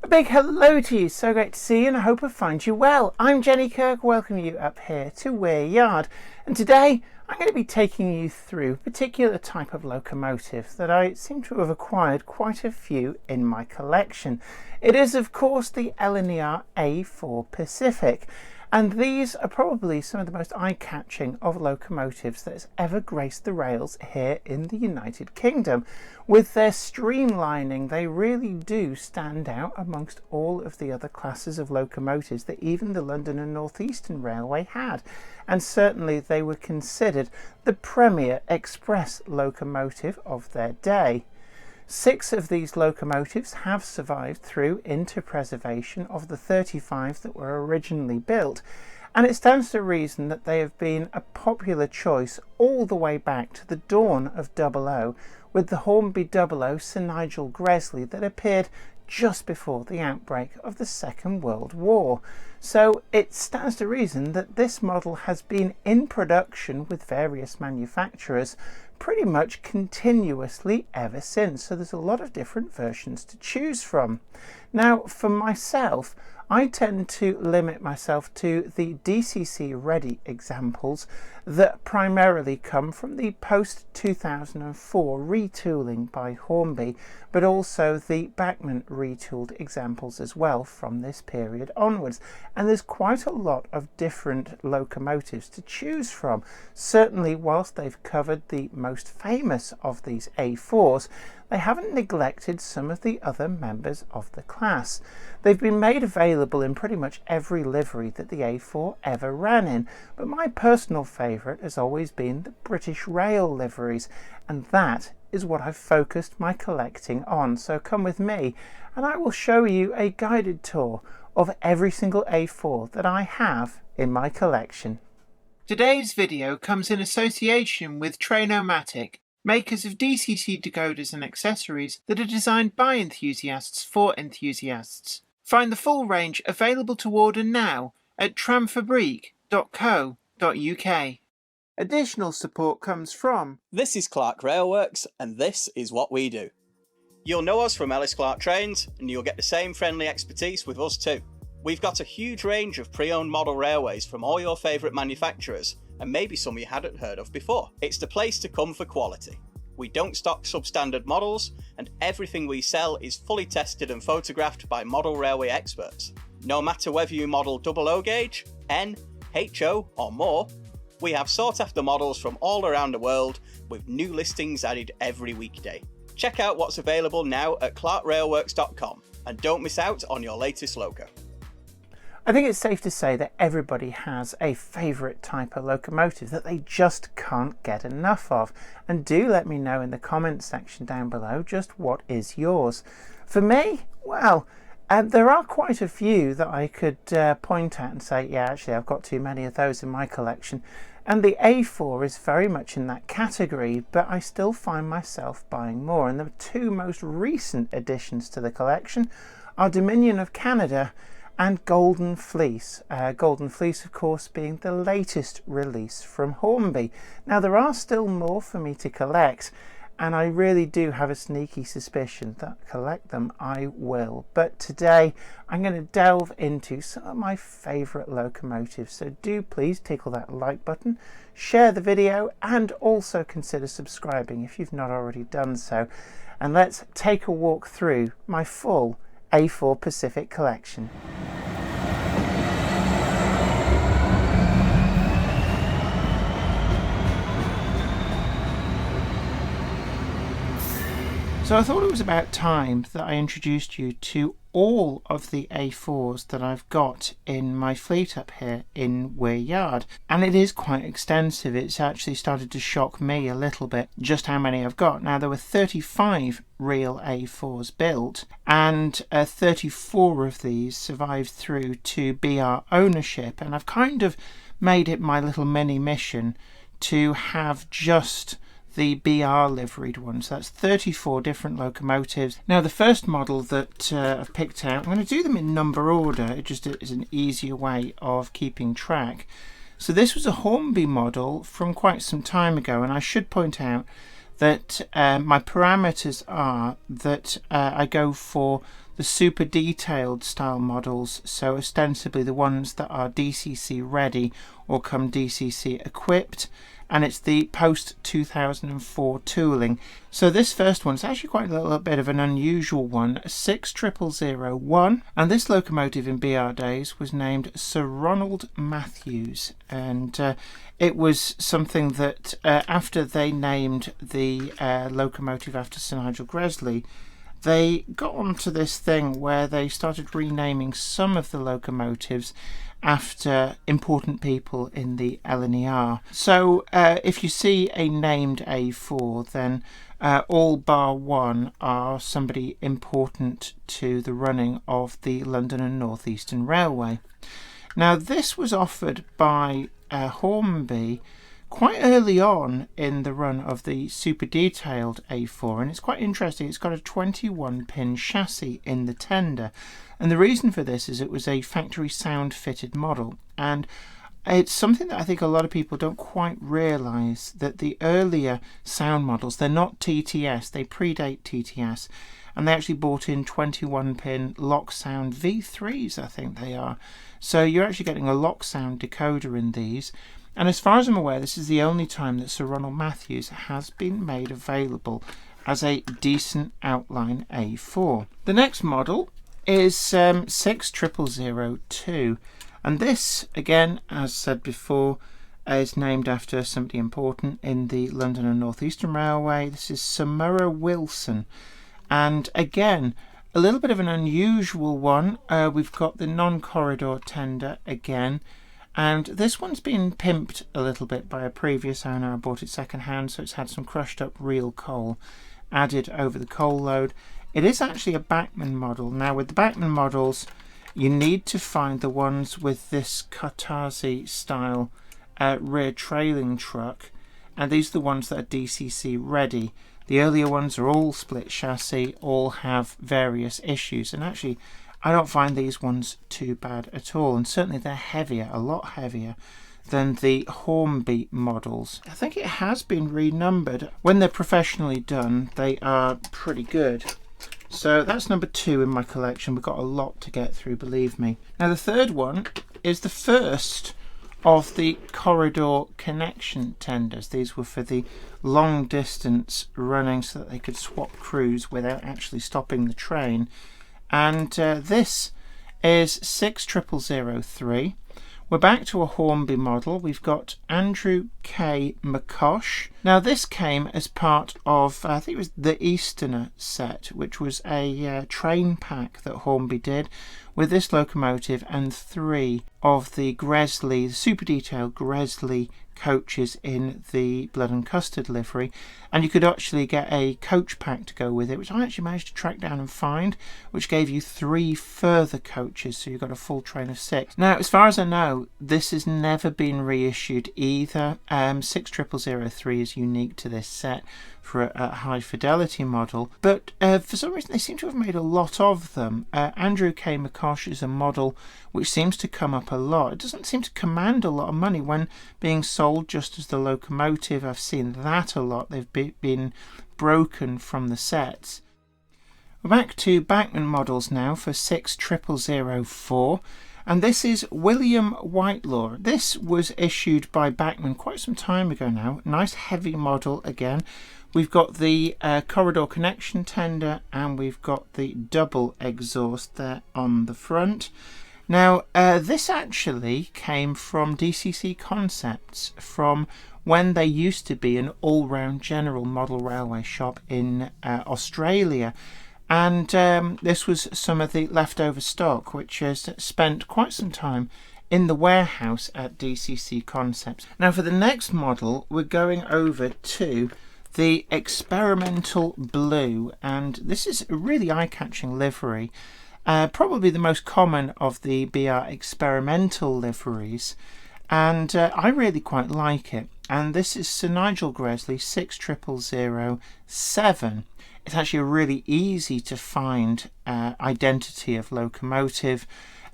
Big hello to you, so great to see you and I hope I find you well. I'm Jenny Kirk, welcoming you up here to Weir Yard, and today I'm going to be taking you through a particular type of locomotive that I seem to have acquired quite a few in my collection. It is of course the Linear A4 Pacific, and these are probably some of the most eye-catching of locomotives that has ever graced the rails here in the United Kingdom. With their streamlining, they really do stand out amongst all of the other classes of locomotives that even the London and North Eastern Railway had, and certainly they were considered the premier express locomotive of their day. 6 of these locomotives have survived through into preservation of the 35 that were originally built, and it stands to reason that they have been a popular choice all the way back to the dawn of 00 with the Hornby 00 Sir Nigel Gresley that appeared just before the outbreak of the Second World War. So it stands to reason that this model has been in production with various manufacturers pretty much continuously ever since, so there's a lot of different versions to choose from. Now for myself, I tend to limit myself to the DCC ready examples that primarily come from the post 2004 retooling by Hornby, but also the Bachmann retooled examples as well from this period onwards. And there's quite a lot of different locomotives to choose from. Certainly, whilst they've covered the most famous of these A4s, they haven't neglected some of the other members of the class. They've been made available in pretty much every livery that the A4 ever ran in, but my personal favourite has always been the British Rail liveries, and that is what I've focused my collecting on. So come with me and I will show you a guided tour of every single A4 that I have in my collection. Today's video comes in association with Train-O-Matic, makers of DCC decoders and accessories that are designed by enthusiasts for enthusiasts. Find the full range available to order now at tramfabrique.co.uk. Additional support comes from... This is Clark Railworks, and this is what we do. You'll know us from Ellis Clark Trains, and you'll get the same friendly expertise with us too. We've got a huge range of pre-owned model railways from all your favourite manufacturers, and maybe some you hadn't heard of before. It's the place to come for quality. We don't stock substandard models, and everything we sell is fully tested and photographed by model railway experts. No matter whether you model 00 gauge, N, HO or more, we have sought after models from all around the world with new listings added every weekday. Check out what's available now at clarkrailworks.com and don't miss out on your latest loco. I think it's safe to say that everybody has a favourite type of locomotive that they just can't get enough of, and do let me know in the comments section down below just what is yours. For me, well, there are quite a few that I could point at and say, yeah, actually I've got too many of those in my collection, and the A4 is very much in that category, but I still find myself buying more, and the 2 most recent additions to the collection are Dominion of Canada and Golden Fleece. Golden Fleece, of course, being the latest release from Hornby. Now, there are still more for me to collect, and I really do have a sneaky suspicion that collect them I will. But today, I'm going to delve into some of my favourite locomotives. So do please tickle that like button, share the video, and also consider subscribing if you've not already done so. And let's take a walk through my full A4 Pacific collection. So I thought it was about time that I introduced you to all of the A4s that I've got in my fleet up here in Weir Yard, and it is quite extensive. It's actually started to shock me a little bit just how many I've got. Now, there were 35 real A4s built, and 34 of these survived through to BR ownership, and I've kind of made it my little mini mission to have just the BR liveried ones. That's 34 different locomotives. Now, the first model that I've picked out, I'm going to do them in number order. It just is an easier way of keeping track. So this was a Hornby model from quite some time ago, and I should point out that my parameters are that I go for the super detailed style models, so ostensibly the ones that are DCC ready or come DCC equipped, and it's the post 2004 tooling. So this first one is actually quite a little bit of an unusual one, 60001, and this locomotive in BR days was named Sir Ronald Matthews, and it was something that after they named the locomotive after Sir Nigel Gresley, they got onto this thing where they started renaming some of the locomotives after important people in the LNER. So if you see a named A4, then all bar one are somebody important to the running of the London and North Eastern Railway. Now this was offered by Hornby quite early on in the run of the super detailed A4, and it's quite interesting. It's got a 21 pin chassis in the tender, and the reason for this is it was a factory sound fitted model, and it's something that I think a lot of people don't quite realise, that the earlier sound models, they're not TTS, they predate TTS, and they actually brought in 21 pin lock sound V3s, I think they are. So you're actually getting a lock sound decoder in these. And as far as I'm aware, this is the only time that Sir Ronald Matthews has been made available as a decent outline A4. The next model is 60002, and this, again, as said before, is named after somebody important in the London and North Eastern Railway. This is Sir Murrah Wilson, and again, a little bit of an unusual one. We've got the non-corridor tender again. And this one's been pimped a little bit by a previous owner. I bought it second hand, so it's had some crushed up real coal added over the coal load. It is actually a Bachmann model. Now with the Bachmann models, you need to find the ones with this Kartazi style rear trailing truck, and these are the ones that are DCC ready. The earlier ones are all split chassis, all have various issues, and actually I don't find these ones too bad at all, and certainly they're heavier, a lot heavier than the Hornby models. I think it has been renumbered. When they're professionally done, they are pretty good. So that's number 2 in my collection. We've got a lot to get through, believe me. Now the third one is the first of the corridor connection tenders. These were for the long distance running so that they could swap crews without actually stopping the train. And this is 60003. We're back to a Hornby model. We've got Andrew K. McCosh. Now this came as part of, I think it was the Easterner set, which was a train pack that Hornby did with this locomotive and 3 of the Gresley, the super detailed Gresley coaches in the blood and custard livery, and you could actually get a coach pack to go with it, which I actually managed to track down and find, which gave you 3 further coaches, so you've got a full train of 6. Now as far as I know, this has never been reissued either. 60003 is unique to this set for a high fidelity model, but for some reason they seem to have made a lot of them. Andrew K. McCosh is a model which seems to come up a lot. It doesn't seem to command a lot of money when being sold just as the locomotive. I've seen that a lot. They've been broken from the sets. We're back to Bachmann models now for 60004. And this is William Whitelaw. This was issued by Bachmann quite some time ago now. Nice heavy model again. We've got the corridor connection tender, and we've got the double exhaust there on the front. Now this actually came from DCC Concepts, from when they used to be an all-round general model railway shop in Australia. And this was some of the leftover stock, which has spent quite some time in the warehouse at DCC Concepts. Now for the next model, we're going over to the Experimental Blue, and this is a really eye-catching livery. Probably the most common of the BR experimental liveries, and I really quite like it. And this is Sir Nigel Gresley 60007. It's actually a really easy to find identity of locomotive.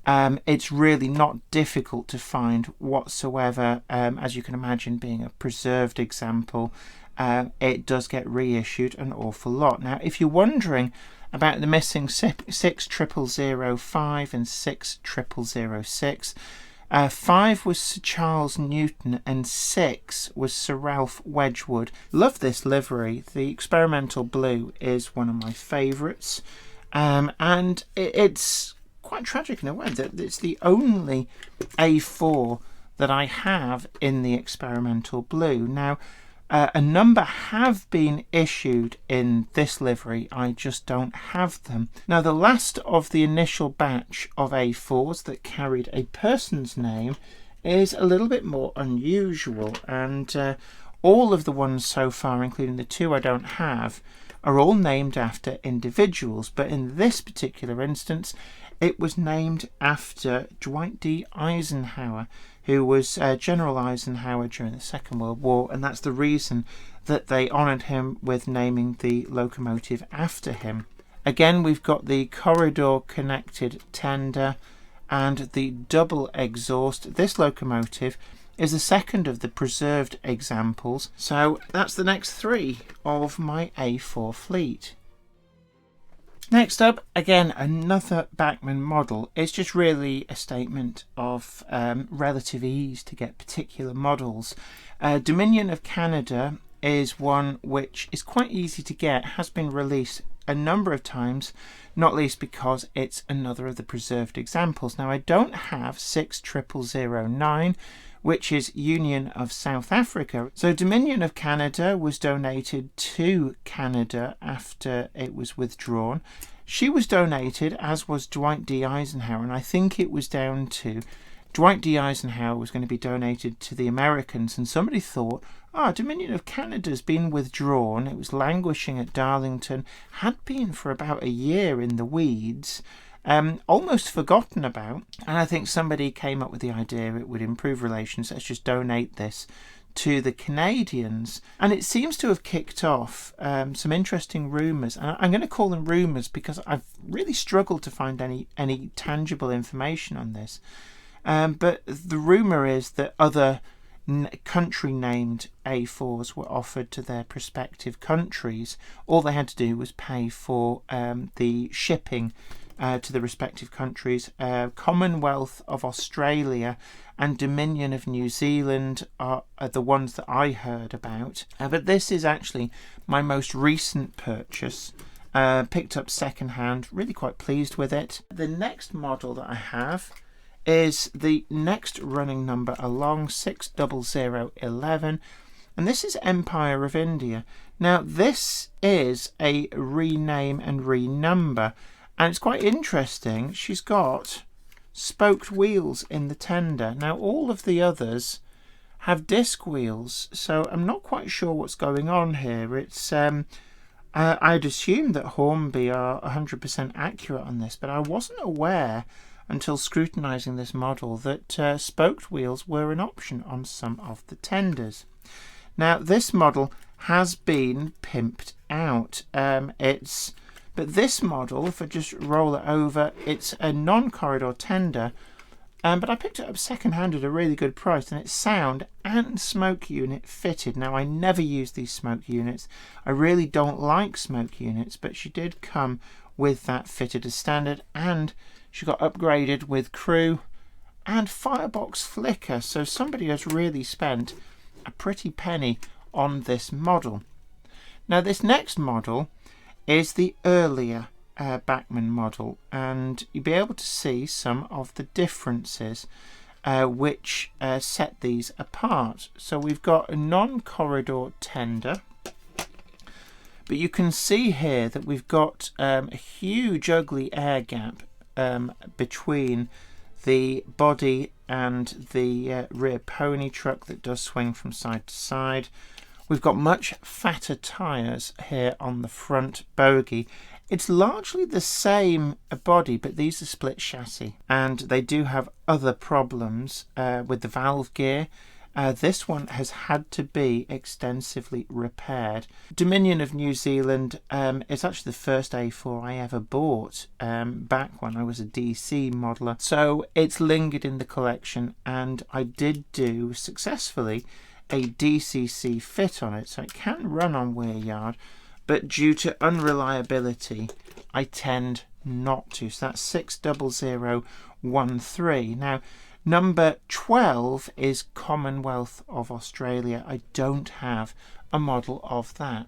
It's really not difficult to find whatsoever, as you can imagine, being a preserved example. it does get reissued an awful lot. Now, if you're wondering about the missing 60005 and 60006, 5 was Sir Charles Newton and 6 was Sir Ralph Wedgwood. Love this livery. The experimental blue is one of my favourites, and it's quite tragic in a way that it's the only A4 that I have in the experimental blue. Now, a number have been issued in this livery, I just don't have them. Now, the last of the initial batch of A4s that carried a person's name is a little bit more unusual, and all of the ones so far, including the 2 I don't have, are all named after individuals, but in this particular instance it was named after Dwight D. Eisenhower, who was General Eisenhower during the Second World War, and that's the reason that they honoured him with naming the locomotive after him. Again, we've got the corridor connected tender and the double exhaust. This locomotive is the second of the preserved examples, so that's the next 3 of my A4 fleet. Next up, again, another Bachmann model. It's just really a statement of relative ease to get particular models. Dominion of Canada is one which is quite easy to get, has been released a number of times, not least because it's another of the preserved examples. Now, I don't have 60009, which is Union of South Africa. So Dominion of Canada was donated to Canada after it was withdrawn. She was donated, as was Dwight D. Eisenhower, and I think it was down to Dwight D. Eisenhower was going to be donated to the Americans, and somebody thought, Dominion of Canada's been withdrawn. It was languishing at Darlington, had been for about a year in the weeds, almost forgotten about, and I think somebody came up with the idea it would improve relations. Let's just donate this to the Canadians, and it seems to have kicked off some interesting rumours, and I'm going to call them rumours because I've really struggled to find any tangible information on this, but the rumour is that other country named A4s were offered to their respective countries. All they had to do was pay for the shipping to the respective countries. Commonwealth of Australia and Dominion of New Zealand are the ones that I heard about, but this is actually my most recent purchase. Picked up second hand, really quite pleased with it. The next model that I have is the next running number along, 60011, and this is Empire of India. Now, this is a rename and renumber, and it's quite interesting. She's got spoked wheels in the tender. Now, all of the others have disc wheels, so I'm not quite sure what's going on here. It's I'd assume that Hornby are 100% accurate on this, but I wasn't aware until scrutinising this model that spoked wheels were an option on some of the tenders. Now, this model has been pimped out. But this model, if I just roll it over, it's a non-corridor tender, but I picked it up second-hand at a really good price, and it's sound and smoke unit fitted. Now, I never use these smoke units. I really don't like smoke units, but she did come with that fitted as standard, and she got upgraded with crew and firebox flicker, so somebody has really spent a pretty penny on this model. Now, this next model is the earlier Bachmann model, and you'll be able to see some of the differences which set these apart. So we've got a non-corridor tender, but you can see here that we've got a huge ugly air gap between the body and the rear pony truck that does swing from side to side. We've got much fatter tyres here on the front bogie. It's largely the same body, but these are split chassis, and they do have other problems with the valve gear. This one has had to be extensively repaired. Dominion of New Zealand is actually the first A4 I ever bought back when I was a DC modeler, so it's lingered in the collection, and I did do successfully a DCC fit on it, so it can run on wear yard, but due to unreliability I tend not to. So that's 60013. Now number 12 is Commonwealth of Australia. I don't have a model of that.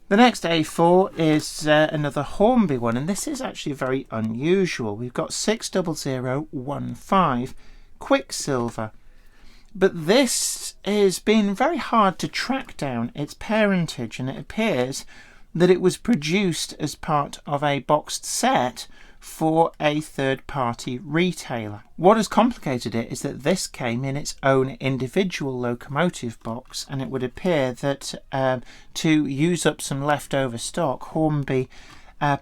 The next A4 is another Hornby one, and this is actually very unusual. We've got 60015 Quicksilver, but this has been very hard to track down its parentage, and it appears that it was produced as part of a boxed set for a third-party retailer. What has complicated it is that this came in its own individual locomotive box, and it would appear that to use up some leftover stock, Hornby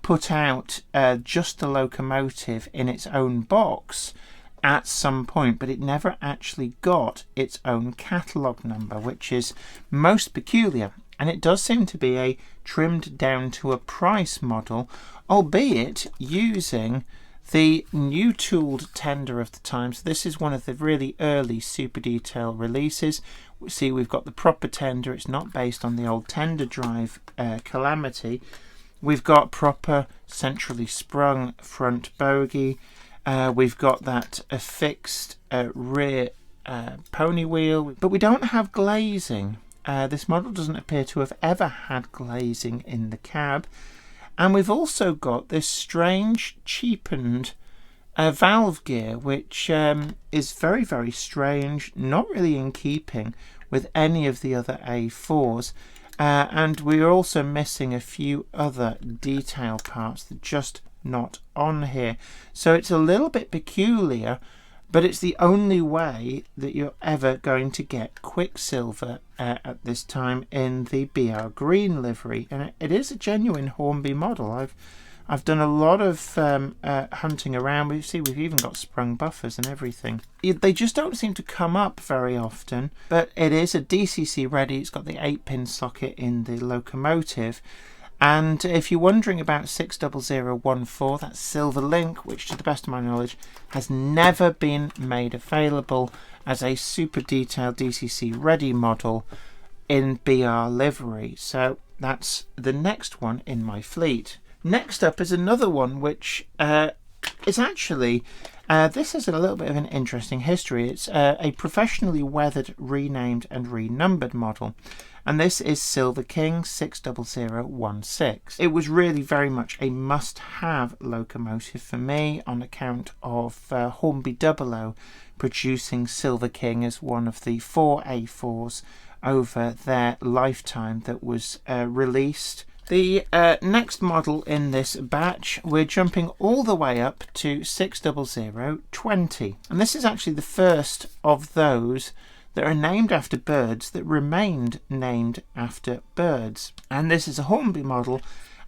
put out just the locomotive in its own box at some point, but it never actually got its own catalogue number, which is most peculiar. And it does seem to be a trimmed down to a price model, albeit using the new tooled tender of the time. So this is one of the really early super detail releases. We see we've got the proper tender. It's not based on the old tender drive calamity. We've got proper centrally sprung front bogie. We've got that affixed rear pony wheel, but we don't have glazing. This model doesn't appear to have ever had glazing in the cab, and we've also got this strange cheapened valve gear, which is very, very strange, not really in keeping with any of the other A4s, and we're also missing a few other detail parts that are just not on here. So it's a little bit peculiar, but it's the only way that you're ever going to get Quicksilver at this time in the BR green livery, and it is a genuine Hornby model. I've done a lot of hunting around. We see we've even got sprung buffers and everything. They just don't seem to come up very often, but it is a DCC ready. It's got the 8-pin socket in the locomotive. And if you're wondering about 60014, that's Silver Link, which to the best of my knowledge has never been made available as a super detailed DCC ready model in BR livery. So that's the next one in my fleet. Next up is another one which is actually, this is a little bit of an interesting history. It's a professionally weathered, renamed and renumbered model. And this is Silver King 60016. It was really very much a must-have locomotive for me on account of Hornby 00 producing Silver King as one of the 4 A4s over their lifetime that was released. The next model in this batch, we're jumping all the way up to 60020. And this is actually the first of those that are named after birds that remained named after birds. And this is a Hornby model.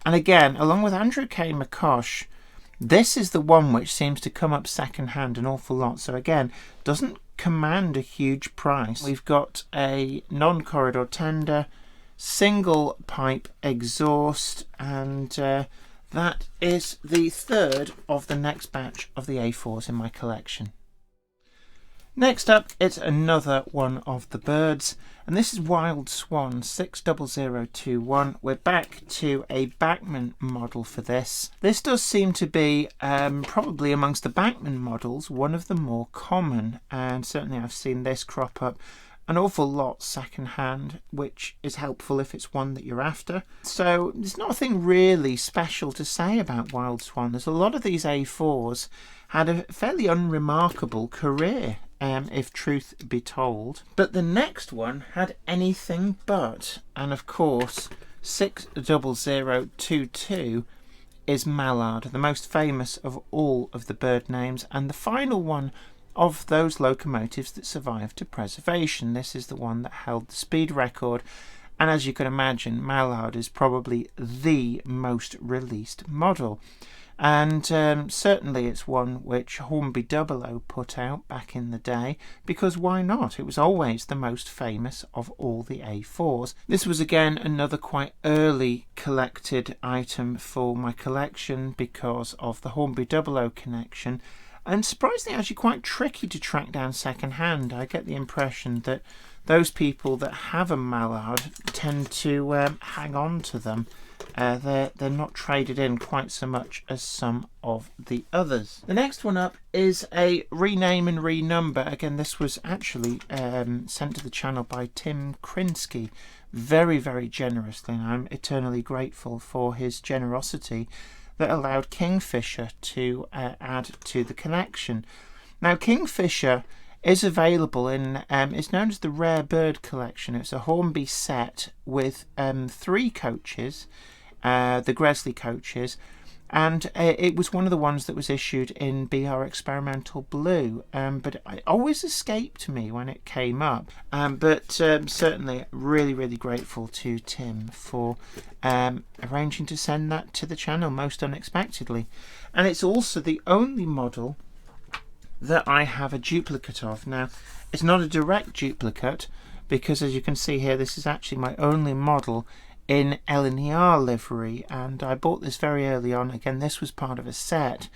And again, along with Andrew K. McCosh, this is the one which seems to come up second hand an awful lot. So again, doesn't command a huge price. We've got a non-corridor tender, single pipe exhaust, and that is the third of the next batch of the A4s in my collection. Next up, it's another one of the birds, and this is Wild Swan 60021. We're back to a Bachmann model for this. This does seem to be probably amongst the Bachmann models one of the more common, and certainly I've seen this crop up an awful lot second hand, which is helpful if it's one that you're after. So there's nothing really special to say about Wild Swan. There's a lot of these A4s had a fairly unremarkable career, if truth be told. But the next one had anything but, and of course 60022 is Mallard, the most famous of all of the bird names, and the final one of those locomotives that survived to preservation. This is the one that held the speed record, and as you can imagine, Mallard is probably the most released model, and certainly it's one which Hornby 00 put out back in the day, because why not? It was always the most famous of all the A4s. This was again another quite early collected item for my collection because of the Hornby 00 connection. and surprisingly actually quite tricky to track down second hand. I get the impression that those people that have a mallard tend to hang on to them. They're not traded in quite so much as some of the others. The next one up is a rename and renumber. Again, this was actually sent to the channel by Tim Krinsky very, very generously, and I'm eternally grateful for his generosity that allowed Kingfisher to add to the collection. Now, Kingfisher is available in, it's known as the Rare Bird Collection. It's a Hornby set with 3 coaches, the Gresley coaches, and it was one of the ones that was issued in BR Experimental Blue, but it always escaped me when it came up. But certainly really, really grateful to Tim for arranging to send that to the channel most unexpectedly. And it's also the only model that I have a duplicate of. Now, it's not a direct duplicate because, as you can see here, this is actually my only model in LNER livery, and I bought this very early on. Again, this was part of a set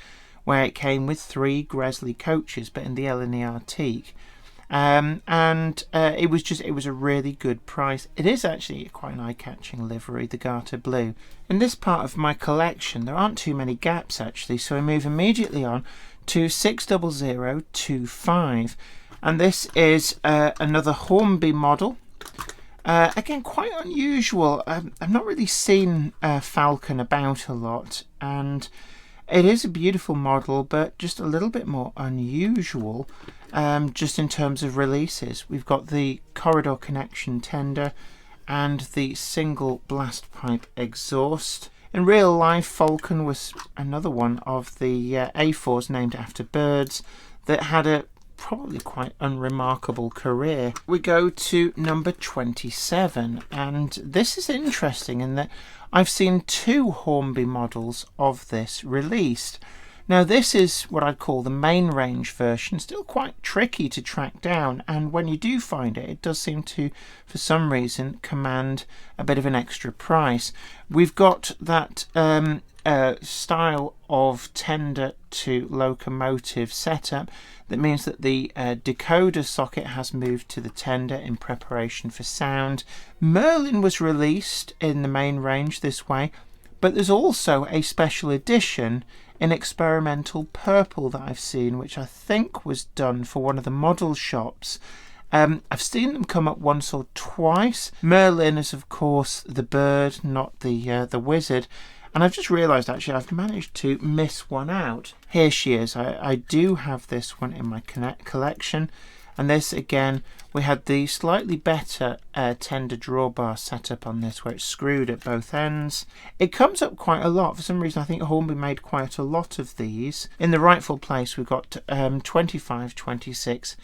where it came with 3 Gresley coaches, but in the LNER teak, and it was a really good price. It is actually quite an eye-catching livery, the Garter Blue. In this part of my collection there aren't too many gaps actually, so I move immediately on to 60025, and this is another Hornby model. Again, quite unusual. I've not really seen Falcon about a lot, and it is a beautiful model, but just a little bit more unusual, just in terms of releases. We've got the corridor connection tender and the single blast pipe exhaust. In real life, Falcon was another one of the A4s named after birds that had a probably quite unremarkable career. We go to number 27, and this is interesting in that I've seen 2 Hornby models of this released. Now, this is what I'd call the main range version, still quite tricky to track down, and when you do find it, it does seem to, for some reason, command a bit of an extra price. We've got that style of tender to locomotive setup. That means that the decoder socket has moved to the tender in preparation for sound. Merlin was released in the main range this way, but there's also a special edition in experimental purple that I've seen, which I think was done for one of the model shops. I've seen them come up once or twice. Merlin is of course the bird, not the wizard. And I've just realised actually I've managed to miss one out. Here she is. I do have this one in my collection, and this again, we had the slightly better tender drawbar setup on this, where it's screwed at both ends. It comes up quite a lot. For some reason I think Hornby made quite a lot of these. In the rightful place we've got 25, 26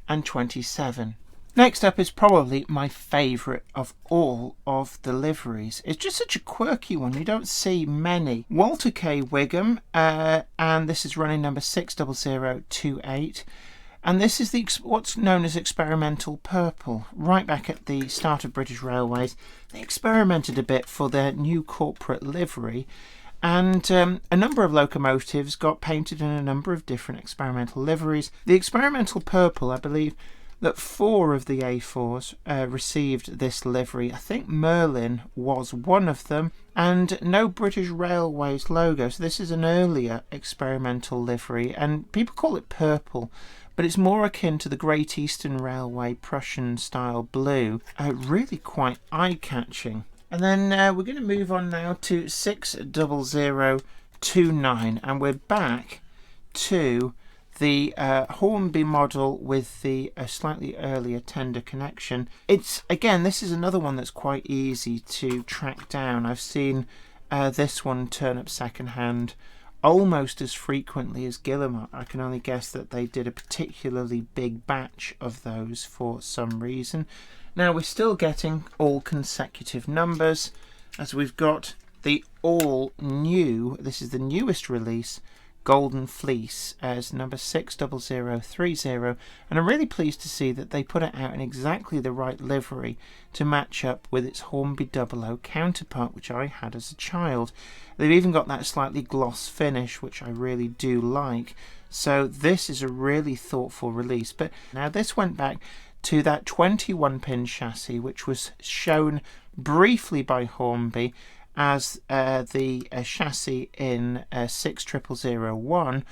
and 27. Next up is probably my favourite of all of the liveries. It's just such a quirky one, you don't see many. Walter K Wigham, and this is running number 60028, and this is what's known as experimental purple. Right back at the start of British Railways, they experimented a bit for their new corporate livery, and a number of locomotives got painted in a number of different experimental liveries. The experimental purple, I believe that 4 of the A4s received this livery. I think Merlin was one of them, and no British Railways logo. So this is an earlier experimental livery, and people call it purple, but it's more akin to the Great Eastern Railway Prussian style blue. Really quite eye-catching. And then we're going to move on now to 60029, and we're back to the Hornby model with the slightly earlier tender connection. It's again, this is another one that's quite easy to track down. I've seen this one turn up secondhand almost as frequently as Guillemot. I can only guess that they did a particularly big batch of those for some reason. Now we're still getting all consecutive numbers, as we've got the all new, this is the newest release, Golden Fleece as number 60030, and I'm really pleased to see that they put it out in exactly the right livery to match up with its Hornby 00 counterpart, which I had as a child. They've even got that slightly gloss finish, which I really do like. So this is a really thoughtful release. But now this went back to that 21 pin chassis, which was shown briefly by Hornby as the chassis in 60001,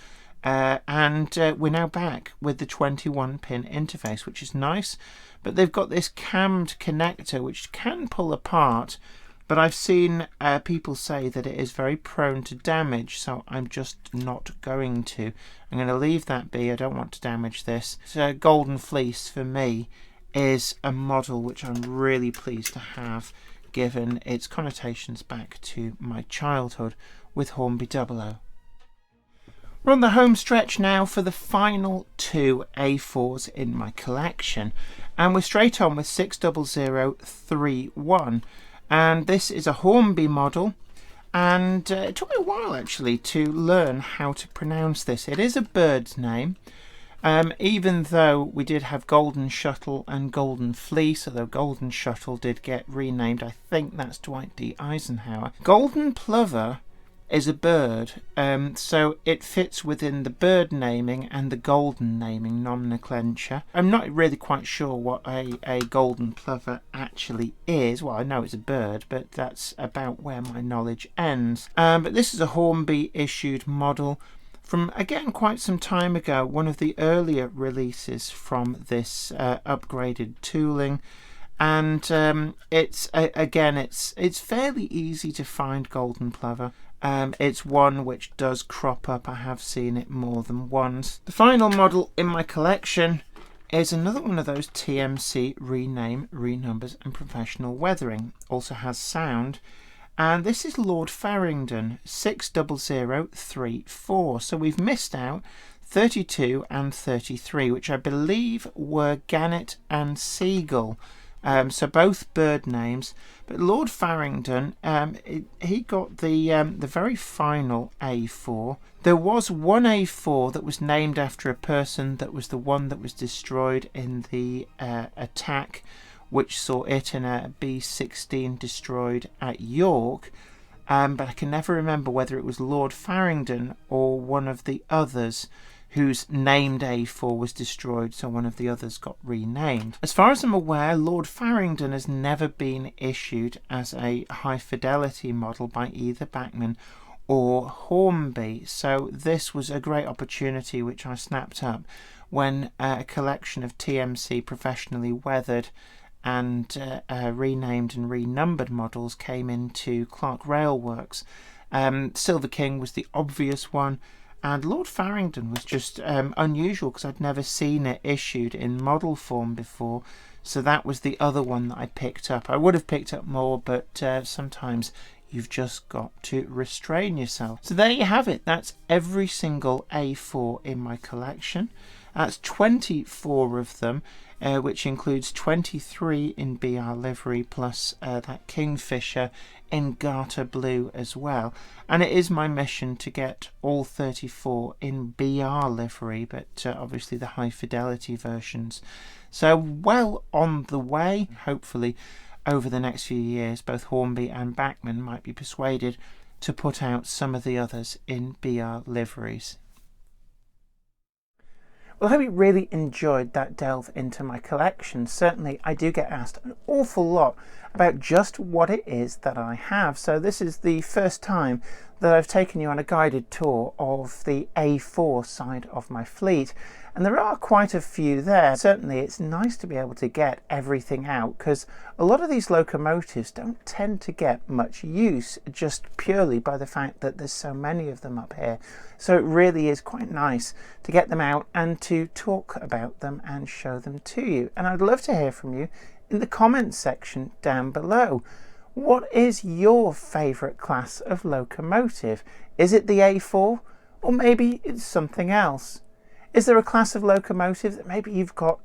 and we're now back with the 21 pin interface, which is nice. But they've got this cammed connector which can pull apart, but I've seen people say that it is very prone to damage, so I'm just not going to. I'm going to leave that be. I don't want to damage this. So Golden Fleece for me is a model which I'm really pleased to have, given its connotations back to my childhood with Hornby 00. We're on the home stretch now for the final two A4s in my collection, and we're straight on with 60031, and this is a Hornby model, and it took me a while actually to learn how to pronounce this. It is a bird's name. Even though we did have Golden Shuttle and Golden Fleece, although Golden Shuttle did get renamed, I think that's Dwight D. Eisenhower. Golden Plover is a bird, so it fits within the bird naming and the golden naming nomenclature. I'm not really quite sure what a golden plover actually is. Well, I know it's a bird, but that's about where my knowledge ends. But this is a Hornby issued model from, again, quite some time ago, one of the earlier releases from this upgraded tooling. And it's fairly easy to find golden plover. It's one which does crop up. I have seen it more than once. The final model in my collection is another one of those TMC rename, renumbers and professional weathering. Also has sound. And this is Lord Farringdon 60034. So we've missed out 32 and 33, which I believe were gannet and seagull. So both bird names. But Lord Farringdon, he got the very final A4. There was one A4 that was named after a person that was the one that was destroyed in the attack, which saw it and a B-16 destroyed at York, but I can never remember whether it was Lord Farringdon or one of the others whose named A4 was destroyed, so one of the others got renamed. As far as I'm aware, Lord Farringdon has never been issued as a high fidelity model by either Bachmann or Hornby, so this was a great opportunity which I snapped up when a collection of TMC professionally weathered and renamed and renumbered models came into Clark Railworks. Silver King was the obvious one, and Lord Farringdon was just unusual because I'd never seen it issued in model form before, so that was the other one that I picked up. I would have picked up more, but sometimes you've just got to restrain yourself. So there you have it. That's every single A4 in my collection. That's 24 of them, which includes 23 in BR livery plus that Kingfisher in garter blue as well. And it is my mission to get all 34 in BR livery, but obviously the high fidelity versions. So well on the way. Hopefully over the next few years both Hornby and Bachmann might be persuaded to put out some of the others in BR liveries. Well, I hope you really enjoyed that delve into my collection. Certainly I do get asked an awful lot about just what it is that I have. So this is the first time that I've taken you on a guided tour of the A4 side of my fleet. And there are quite a few there. Certainly it's nice to be able to get everything out, because a lot of these locomotives don't tend to get much use just purely by the fact that there's so many of them up here. So it really is quite nice to get them out and to talk about them and show them to you. And I'd love to hear from you in the comments section down below. What is your favourite class of locomotive? Is it the A4, or maybe it's something else? Is there a class of locomotive that maybe you've got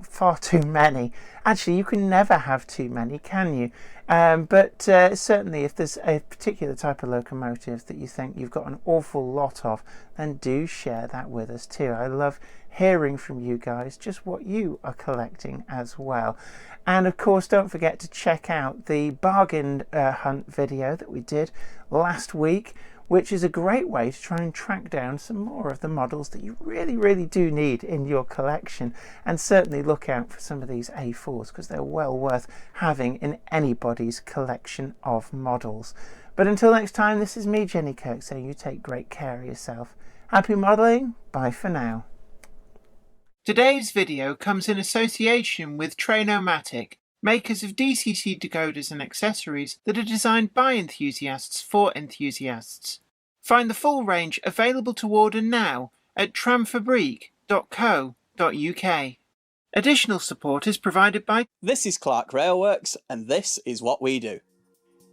far too many. Actually, you can never have too many, can you? But certainly if there's a particular type of locomotive that you think you've got an awful lot of, then do share that with us too. I love hearing from you guys just what you are collecting as well. And of course, don't forget to check out the bargain hunt video that we did last week, which is a great way to try and track down some more of the models that you really do need in your collection. And certainly look out for some of these A4s, because they're well worth having in anybody's collection of models. But until next time, this is me, Jenny Kirk, saying you take great care of yourself. Happy modelling. Bye for now. Today's video comes in association with Trainomatic, makers of DCT decoders and accessories that are designed by enthusiasts for enthusiasts. Find the full range available to order now at tramfabrique.co.uk. Additional support is provided by... This is Clark Railworks, and this is what we do.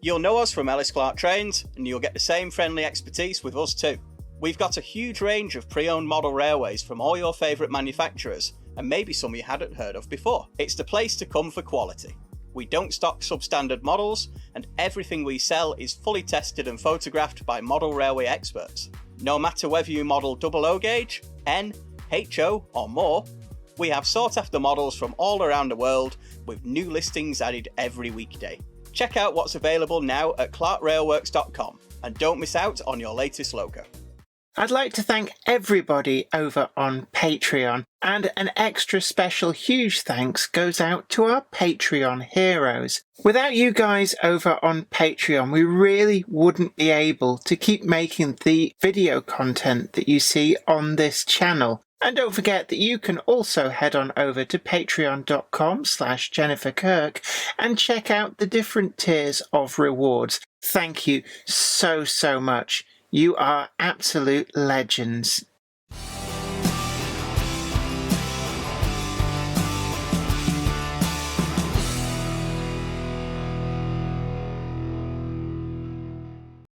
You'll know us from Ellis Clark Trains, and you'll get the same friendly expertise with us too. We've got a huge range of pre-owned model railways from all your favourite manufacturers, and maybe some you hadn't heard of before. It's the place to come for quality. We don't stock substandard models, and everything we sell is fully tested and photographed by model railway experts. No matter whether you model OO gauge, N, HO or more, we have sought after models from all around the world with new listings added every weekday. Check out what's available now at clarkrailworks.com and don't miss out on your latest loco. I'd like to thank everybody over on Patreon, and an extra special huge thanks goes out to our Patreon heroes. Without you guys over on Patreon, we really wouldn't be able to keep making the video content that you see on this channel. And don't forget that you can also head on over to patreon.com/JenniferKirk and check out the different tiers of rewards. Thank you so much. You are absolute legends.